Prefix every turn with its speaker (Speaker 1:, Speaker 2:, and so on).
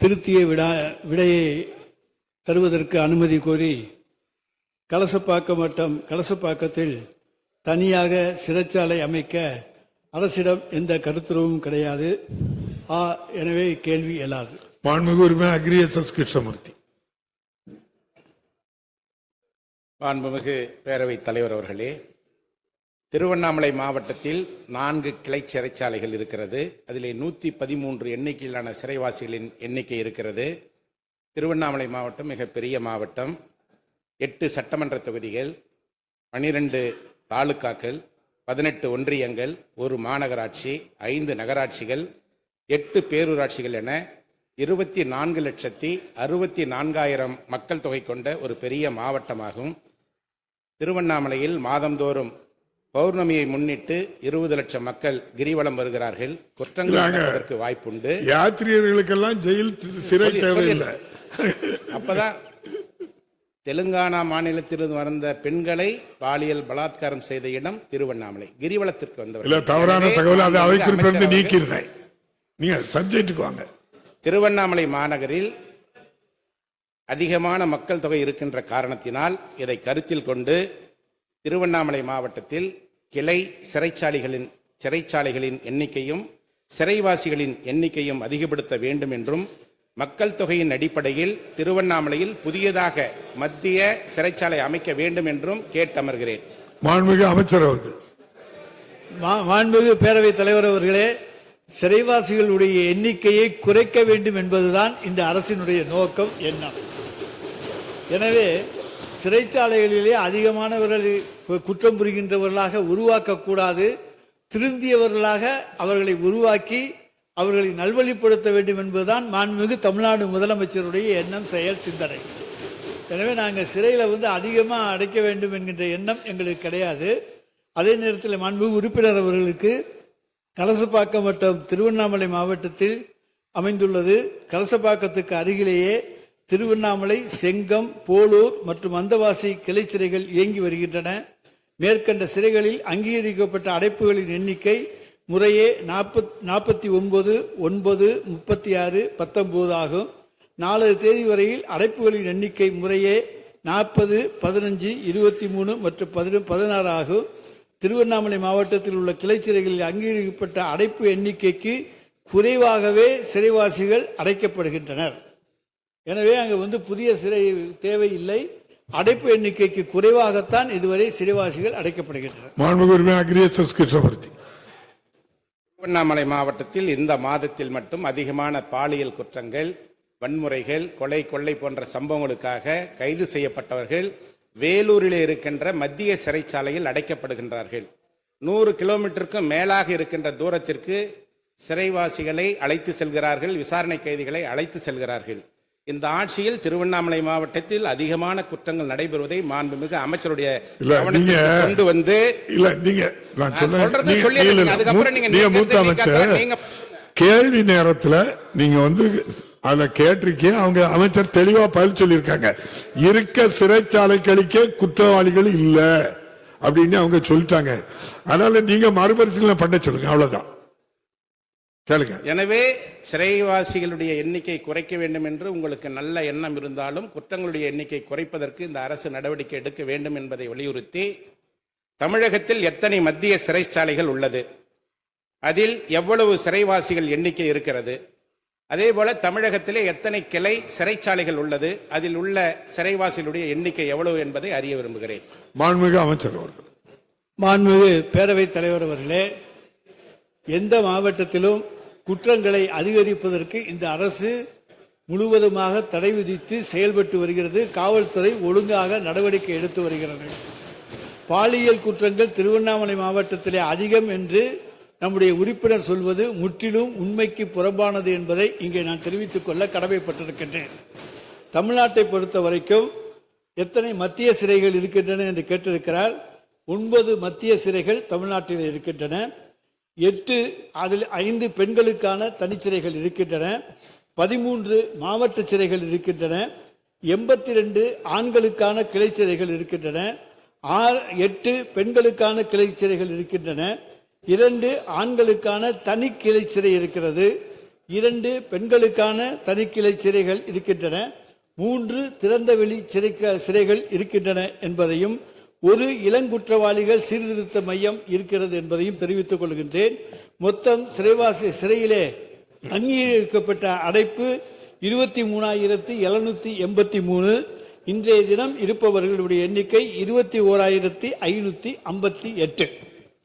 Speaker 1: திருத்திய விடையை தருவதற்கு அனுமதி கோரி கலசப்பாக்கத்தில் தனியாக சிறைச்சாலை அமைக்க அரசிடம் எந்த கருத்துருவும் கிடையாது. எனவே கேள்வி இயலாது.
Speaker 2: மாண்புமிகு உறுப்பினர் அக்ரியசஸ் கிருஷ்ணமூர்த்தி.
Speaker 3: மாண்புமிகு பேரவைத் தலைவர் அவர்களே, திருவண்ணாமலை மாவட்டத்தில் 4 கிளை சிறைச்சாலைகள் இருக்கிறது. அதிலே 113 எண்ணிக்கையிலான சிறைவாசிகளின் எண்ணிக்கை இருக்கிறது. திருவண்ணாமலை மாவட்டம் மிகப்பெரிய மாவட்டம். 8 சட்டமன்ற தொகுதிகள், 12 தாலுக்காக்கள், 18 ஒன்றியங்கள், 1 மாநகராட்சி, 5 நகராட்சிகள், 8 பேரூராட்சிகள் என 24,64,000 மக்கள் தொகை கொண்ட ஒரு பெரிய மாவட்டமாகும். திருவண்ணாமலையில் மாதந்தோறும் பௌர்ணமியை முன்னிட்டு 20 லட்சம் மக்கள் கிரிவலம் வருகிறார்கள். குற்றங்கள் நடப்பதற்கு வாய்ப்புண்டு.
Speaker 2: யாத்ரீகர்களுக்கெல்லாம் ஜெயில் சிறை தேவையில்லை.
Speaker 3: அப்பதான் தெலுங்கானா மாநிலத்திலிருந்து வந்த பெண்களை பாலியல் பலாத்காரம் செய்த இடம் திருவண்ணாமலை. கிரிவலத்திற்கு வந்தவர்கள்
Speaker 2: தவறான தகவல் அதை அவைக்கு நீக்கிறேன். நீங்க சப்ஜெக்டுக்கு வாங்க.
Speaker 3: திருவண்ணாமலை மாநகரில் அதிகமான மக்கள் தொகை இருக்கின்ற காரணத்தினால் இதை கருத்தில் கொண்டு திருவண்ணாமலை மாவட்டத்தில் கிளை சிறைச்சாலைகளின் எண்ணிக்கையும் சிறைவாசிகளின் எண்ணிக்கையும் அதிகப்படுத்த வேண்டும் என்றும், மக்கள் தொகையின் அடிப்படையில் திருவண்ணாமலையில் புதியதாக மத்திய சிறைச்சாலை அமைக்க வேண்டும் என்றும் கேட்டமர்கிறேன்.
Speaker 2: மாண்புமிகு அமைச்சர் அவர்கள்.
Speaker 1: மாண்புமிகு பேரவைத் தலைவர் அவர்களே, சிறைவாசிகளுடைய எண்ணிக்கையை குறைக்க வேண்டும் என்பதுதான் இந்த அரசினுடைய நோக்கம், எண்ணம். எனவே சிறைச்சாலைகளிலே அதிகமானவர்கள் குற்றம் புரிகின்றவர்களாக உருவாக்கக்கூடாது. திருந்தியவர்களாக அவர்களை உருவாக்கி அவர்களை நல்வழிப்படுத்த வேண்டும் என்பதுதான் மாண்புமிகு தமிழ்நாடு முதலமைச்சருடைய எண்ணம், செயல், சிந்தனை. எனவே நாங்கள் சிறையில் அதிகமாக அடைக்க வேண்டும் என்கின்ற எண்ணம் எங்களுக்கு கிடையாது. அதே நேரத்தில் மாண்புமிகு உறுப்பினர் அவர்களுக்கு கலசப்பாக்கம் வட்டம் திருவண்ணாமலை மாவட்டத்தில் அமைந்துள்ளது. கலசப்பாக்கத்துக்கு அருகிலேயே திருவண்ணாமலை, செங்கம், போலூர் மற்றும் வந்தவாசி கிளை சிறைகள் இயங்கி வருகின்றன. மேற்கண்ட சிறைகளில் அங்கீகரிக்கப்பட்ட அடைப்புகளின் எண்ணிக்கை முறையே 49, 9, 36, 19 ஆகும். 4 தேதி வரையில் அடைப்புகளின் எண்ணிக்கை முறையே 40, 15, 23 மற்றும் 16 ஆகும். திருவண்ணாமலை மாவட்டத்தில் உள்ள கிளை சிறைகளில் அங்கீகரிக்கப்பட்ட அடைப்பு எண்ணிக்கைக்கு குறைவாகவே சிறைவாசிகள் அடைக்கப்படுகின்றனர். எனவே அங்கு புதிய சிறை தேவையில்லை. அடைப்பு எண்ணிக்கைக்கு குறைவாகத்தான் இதுவரை சிறைவாசிகள் அடைக்கப்படுகின்றனர்.
Speaker 3: திருவண்ணாமலை மாவட்டத்தில் இந்த மாதத்தில் மட்டும் அதிகமான பாலியல் குற்றங்கள், வன்முறைகள், கொள்ளை போன்ற சம்பவங்களுக்காக கைது செய்யப்பட்டவர்கள் வேலூரில் இருக்கின்ற மத்திய சிறைச்சாலையில் அடைக்கப்படுகின்றார்கள். 100 கிலோமீட்டருக்கும் மேலாக இருக்கின்ற தூரத்திற்கு சிறைவாசிகளை அழைத்து செல்கிறார்கள், விசாரணை கைதிகளை அழைத்து செல்கிறார்கள். இந்த ஆட்சியில் திருவண்ணாமலை மாவட்டத்தில் அதிகமான குற்றங்கள் நடைபெறுவதை மாண்புமிகு அமைச்சருடைய கொண்டு வந்து
Speaker 2: கேள்வி நேரத்தில் நீங்க அதுல கேட்டிருக்கீங்க. அவங்க அமைச்சர் தெளிவா பதில் சொல்லியிருக்காங்க. இருக்க சிறைச்சாலைகளுக்கே குற்றவாளிகள் இல்ல அப்படின்னு அவங்க சொல்லிட்டாங்க. அதனால நீங்க மறுபரிசீலனை பண்ண சொல்லுங்க, அவ்வளவுதான். கேளுங்க.
Speaker 3: எனவே சிறைவாசிகளுடைய எண்ணிக்கை குறைக்க வேண்டும் என்று உங்களுக்கு நல்ல எண்ணம் இருந்தாலும் குற்றங்களுடைய எண்ணிக்கை குறைப்பதற்கு இந்த அரசு நடவடிக்கை எடுக்க வேண்டும் என்பதை வலியுறுத்தி, தமிழகத்தில் எத்தனை மத்திய சிறைச்சாலைகள் உள்ளது, அதில் எவ்வளவு சிறைவாசிகள் எண்ணிக்கை இருக்கிறது, அதே போல தமிழகத்திலே எத்தனை கிளை சிறைச்சாலைகள் உள்ளது, அதில் உள்ள சிறைவாசிகளுடைய எண்ணிக்கை எவ்வளவு என்பதை அறிய விரும்புகிறேன்.
Speaker 2: மாண்புமிகு அமைச்சர் அவர்கள்.
Speaker 1: மாண்புமிகு பேரவைத் தலைவர் அவர்களே, எந்த மாவட்டத்திலும் குற்றங்களை அதிகரிப்பதற்கு இந்த அரசு முழுவதுமாக தடை விதித்து செயல்பட்டு வருகிறது. காவல்துறை ஒழுங்காக நடவடிக்கை எடுத்து வருகிறது. பாலியல் குற்றங்கள் திருவண்ணாமலை மாவட்டத்திலே அதிகம் என்று நம்முடைய உறுப்பினர் சொல்வது முற்றிலும் உண்மைக்கு புறம்பானது என்பதை இங்கே நான் தெரிவித்துக் கொள்ள கடமைப்பட்டிருக்கின்றேன். தமிழ்நாட்டை பொறுத்த வரைக்கும் எத்தனை மத்திய சிறைகள் இருக்கின்றன என்று கேட்டிருக்கிறார். 9 மத்திய சிறைகள் தமிழ்நாட்டில் இருக்கின்றன. 8 அதில் 5 பெண்களுக்கான தனிச்சிறைகள் இருக்கின்றன. 13 மாவட்ட சிறைகள் இருக்கின்றன. 82 ஆண்களுக்கான கிளை சிறைகள் இருக்கின்றன. 8 பெண்களுக்கான கிளை சிறைகள் இருக்கின்றன. 2 ஆண்களுக்கான தனி கிளை சிறை இருக்கிறது. 2 பெண்களுக்கான தனிக்கிளை சிறைகள் இருக்கின்றன, 3 திறந்தவெளி சிறைகள் இருக்கின்றன என்பதையும், ஒரு இளங்குற்றவாளிகள் சீர்திருத்த மையம் இருக்கிறது என்பதையும் தெரிவித்துக் கொள்கின்றேன். மொத்தம் சிறையிலே அங்கீகரிக்கப்பட்ட அடைப்பு 23,783. இன்றைய தினம் இருப்பவர்களுடைய எண்ணிக்கை 21,558.